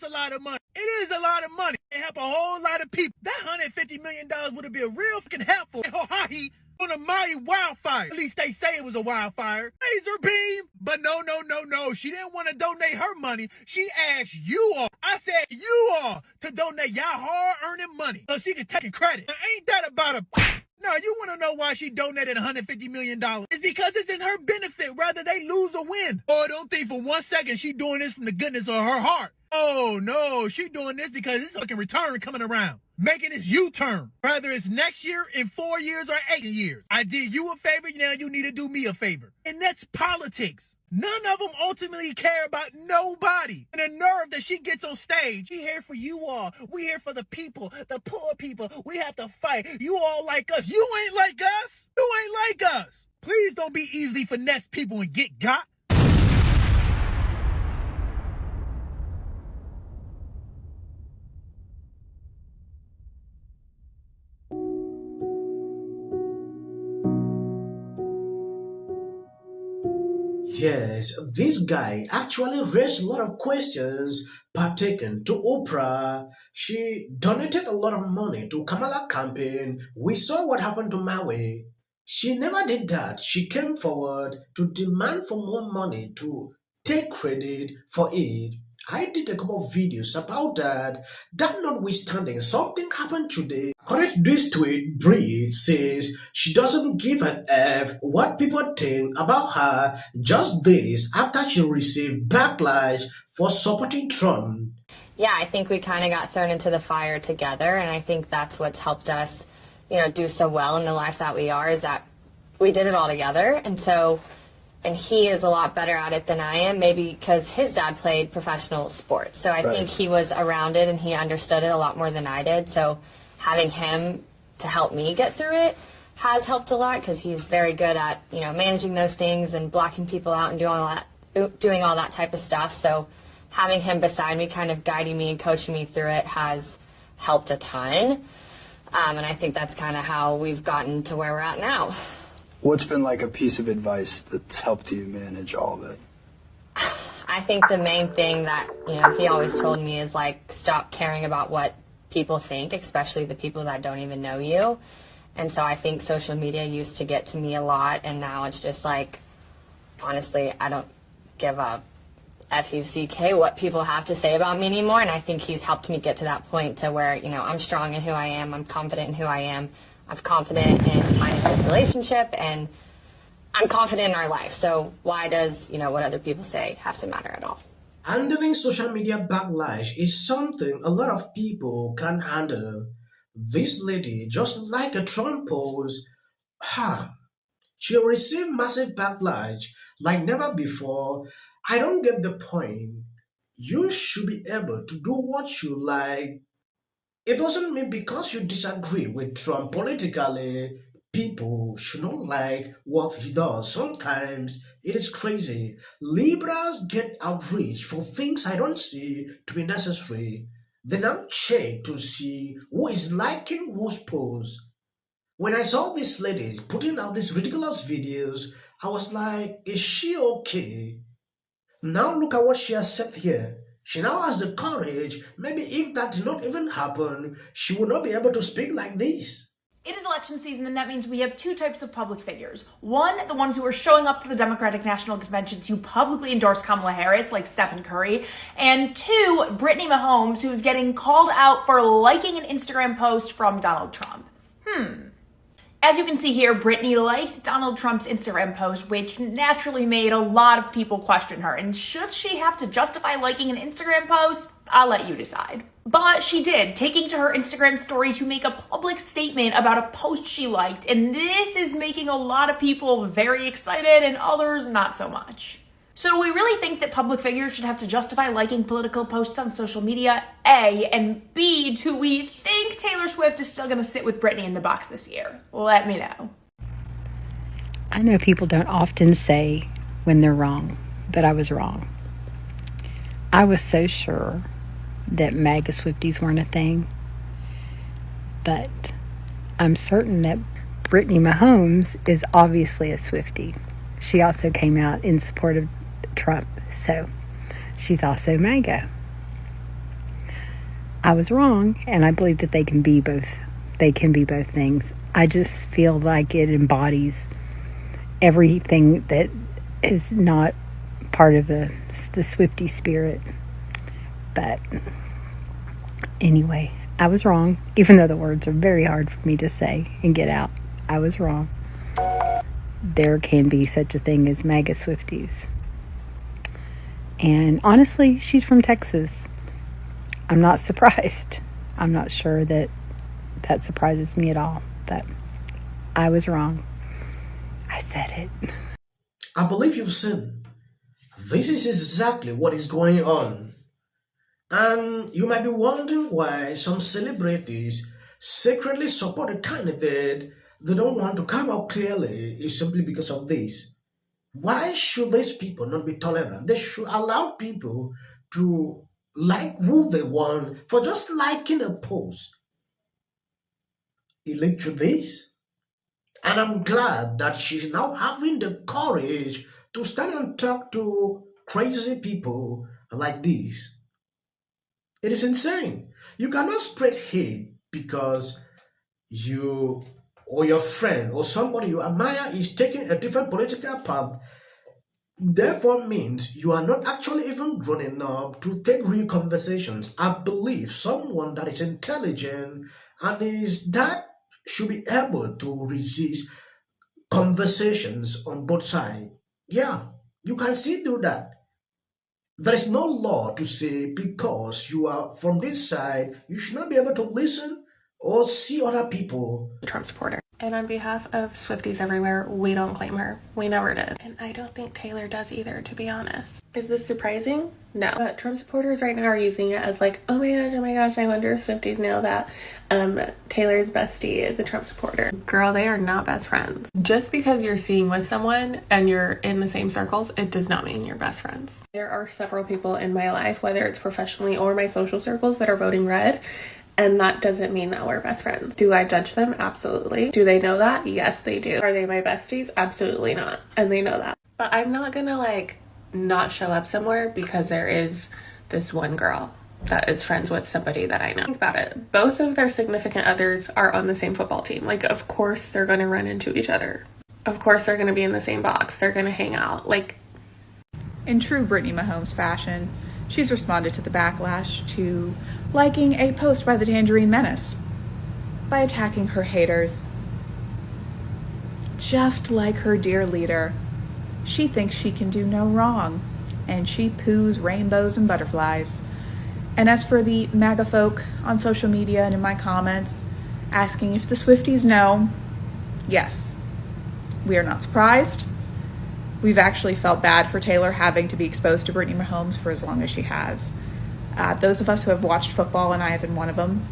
a lot of money. It is a lot of money. It help a whole lot of people. That $150 million would have been real fucking helpful in Hawaii on a mighty wildfire. At least they say it was a wildfire. Laser beam. But no. She didn't want to donate her money. She asked you all. I said you all to donate y'all hard-earning money so she could take credit. Now, ain't that about a... No, you want to know why she donated $150 million? It's because it's in her benefit, whether they lose or win. Oh, don't think for 1 second she doing this from the goodness of her heart. Oh, no, she doing this because it's fucking return coming around. Making this U-turn. Whether it's next year, in 4 years, or 8 years. I did you a favor, now you need to do me a favor. And that's politics. None of them ultimately care about nobody. And the nerve that she gets on stage. We here for you all. We here for the people, the poor people. We have to fight. You all like us. You ain't like us. You ain't like us. Please don't be easily finesse people and get got. Yes, this guy actually raised a lot of questions pertaining to Oprah. She donated a lot of money to Kamala campaign. We saw what happened to Maui. She never did that. She came forward to demand for more money to take credit for it. I did a couple of videos about that. That notwithstanding, something happened today. According to this tweet, Brie says she doesn't give a F what people think about her just days after she received backlash for supporting Trump. Yeah, I think we kind of got thrown into the fire together, and I think that's what's helped us, do so well in the life that we are, is that we did it all together. And he is a lot better at it than I am, maybe because his dad played professional sports. So I think he was around it and he understood it a lot more than I did. So having him to help me get through it has helped a lot, because he's very good at, managing those things and blocking people out and doing all that type of stuff. So having him beside me, kind of guiding me and coaching me through it, has helped a ton. And I think that's kind of how we've gotten to where we're at now. What's been like a piece of advice that's helped you manage all of it? I think the main thing that, he always told me is, stop caring about what people think, especially the people that don't even know you. And so I think social media used to get to me a lot, and now it's just honestly, I don't give a F-U-C-K what people have to say about me anymore. And I think he's helped me get to that point to where, I'm strong in who I am, I'm confident in who I am. I'm confident in mine and his relationship, and I'm confident in our life. So why does, what other people say have to matter at all? Handling social media backlash is something a lot of people can't handle. This lady, just like a Trump post, she received massive backlash like never before. I don't get the point. You should be able to do what you like. It doesn't mean because you disagree with Trump politically, people should not like what he does. Sometimes it is crazy. Liberals get outraged for things I don't see to be necessary. They now check to see who is liking whose post. When I saw these ladies putting out these ridiculous videos, I was like, is she okay? Now look at what she has said here. She now has the courage. Maybe if that did not even happen, she would not be able to speak like this. It is election season, and that means we have two types of public figures. One, the ones who are showing up to the Democratic National Convention to publicly endorse Kamala Harris, like Stephen Curry. And two, Brittany Mahomes, who's getting called out for liking an Instagram post from Donald Trump. As you can see here, Brittany liked Donald Trump's Instagram post, which naturally made a lot of people question her. And should she have to justify liking an Instagram post? I'll let you decide. But she did, taking to her Instagram story to make a public statement about a post she liked. And this is making a lot of people very excited and others not so much. So do we really think that public figures should have to justify liking political posts on social media? A, and B, do we think Taylor Swift is still going to sit with Britney in the box this year? Let me know. I know people don't often say when they're wrong, but I was wrong. I was so sure that MAGA Swifties weren't a thing, but I'm certain that Brittany Mahomes is obviously a Swiftie. She also came out in support of Trump, so she's also MAGA. I was wrong, and I believe that they can be both. They can be both things. I just feel like it embodies everything that is not part of the Swiftie spirit. But anyway, I was wrong, even though the words are very hard for me to say and get out. I was wrong. There can be such a thing as MAGA Swifties. And honestly, she's from Texas. I'm not surprised. I'm not sure that surprises me at all. But I was wrong. I said it. I believe you've seen. This is exactly what is going on. And you might be wondering why some celebrities secretly support a candidate they don't want to come out clearly is simply because of this. Why should these people not be tolerant? They should allow people to like who they want for just liking a post. It led to this. And I'm glad that she's now having the courage to stand and talk to crazy people like this. It is insane. You cannot spread hate because you or your friend or somebody you admire is taking a different political path. Therefore means you are not actually even grown up to take real conversations. I believe someone that is intelligent and is that should be able to resist conversations on both sides. Yeah, you can still do that. There is no law to say because you are from this side, you should not be able to listen or see other people. Trump supporter. And on behalf of Swifties everywhere, we don't claim her. We never did. And I don't think Taylor does either, to be honest. Is this surprising? No. But Trump supporters right now are using it as like, oh my gosh, I wonder if Swifties know that Taylor's bestie is a Trump supporter. Girl, they are not best friends. Just because you're seeing with someone and you're in the same circles, it does not mean you're best friends. There are several people in my life, whether it's professionally or my social circles, that are voting red. And that doesn't mean that we're best friends. Do I judge them? Absolutely. Do they know that? Yes, they do. Are they my besties? Absolutely not. And they know that. But I'm not gonna like not show up somewhere because there is this one girl that is friends with somebody that I know. Think about it. Both of their significant others are on the same football team. Like, of course they're gonna run into each other. Of course they're gonna be in the same box. They're gonna hang out. Like, in true Brittany Mahomes fashion, she's responded to the backlash to liking a post by the Tangerine Menace by attacking her haters. Just like her dear leader, she thinks she can do no wrong, and she poos rainbows and butterflies. And as for the MAGA folk on social media and in my comments asking if the Swifties know, yes, we are not surprised. We've actually felt bad for Taylor having to be exposed to Brittany Mahomes for as long as she has. Those of us who have watched football, and I have been one of them,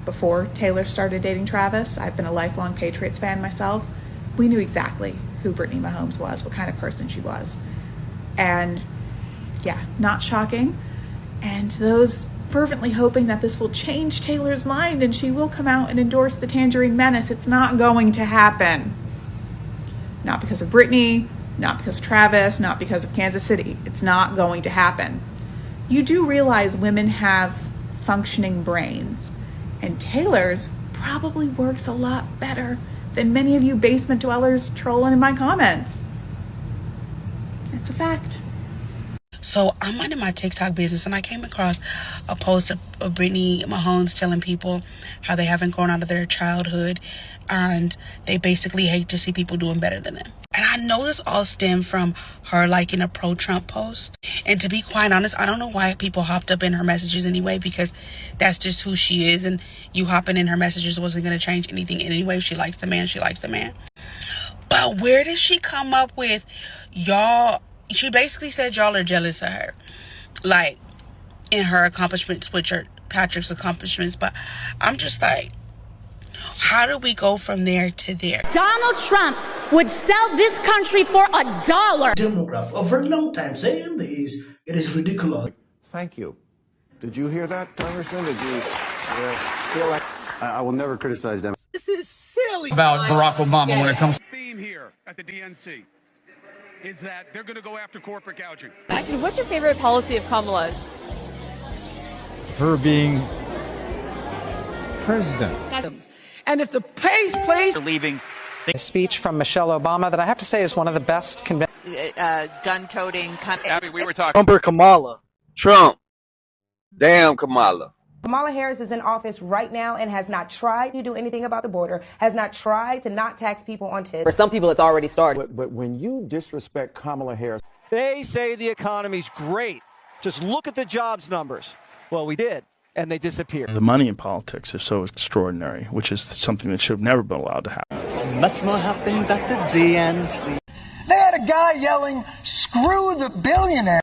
before Taylor started dating Travis, I've been a lifelong Patriots fan myself, we knew exactly who Brittany Mahomes was, what kind of person she was. And yeah, not shocking. And those fervently hoping that this will change Taylor's mind and she will come out and endorse the Tangerine Menace, it's not going to happen. Not because of Brittany, not because of Travis, not because of Kansas City. It's not going to happen. You do realize women have functioning brains, and Taylor's probably works a lot better than many of you basement dwellers trolling in my comments. It's a fact. So I'm minding my TikTok business, and I came across a post of Brittany Mahomes telling people how they haven't grown out of their childhood and they basically hate to see people doing better than them. And I know this all stemmed from her liking a pro-Trump post. And to be quite honest, I don't know why people hopped up in her messages anyway, because that's just who she is, and you hopping in her messages wasn't going to change anything anyway. If she likes the man, she likes the man. But where did she come up with y'all? She basically said y'all are jealous of her, like in her accomplishments, which are Patrick's accomplishments. But I'm just like, how do we go from there to there? Donald Trump would sell this country for $1. Demograph for a very long time saying this, it is ridiculous. Thank you. Did you hear that, Congressman? Did you feel like I will never criticize them? This is silly. About Barack Obama when it comes. Theme here at the DNC is that they're going to go after corporate gouging. What's your favorite policy of Kamala's? Her being president. And if the pace plays leaving a speech from Michelle Obama that I have to say is one of the best gun-toting Abby, we were talking. Trump Kamala. Trump. Damn Kamala. Kamala Harris is in office right now and has not tried to do anything about the border, has not tried to not tax people on tips. For some people, it's already started. But when you disrespect Kamala Harris. They say the economy's great. Just look at the jobs numbers. Well, we did, and they disappeared. The money in politics is so extraordinary, which is something that should have never been allowed to happen. Much more happens at the DNC. They had a guy yelling, "Screw the billionaire."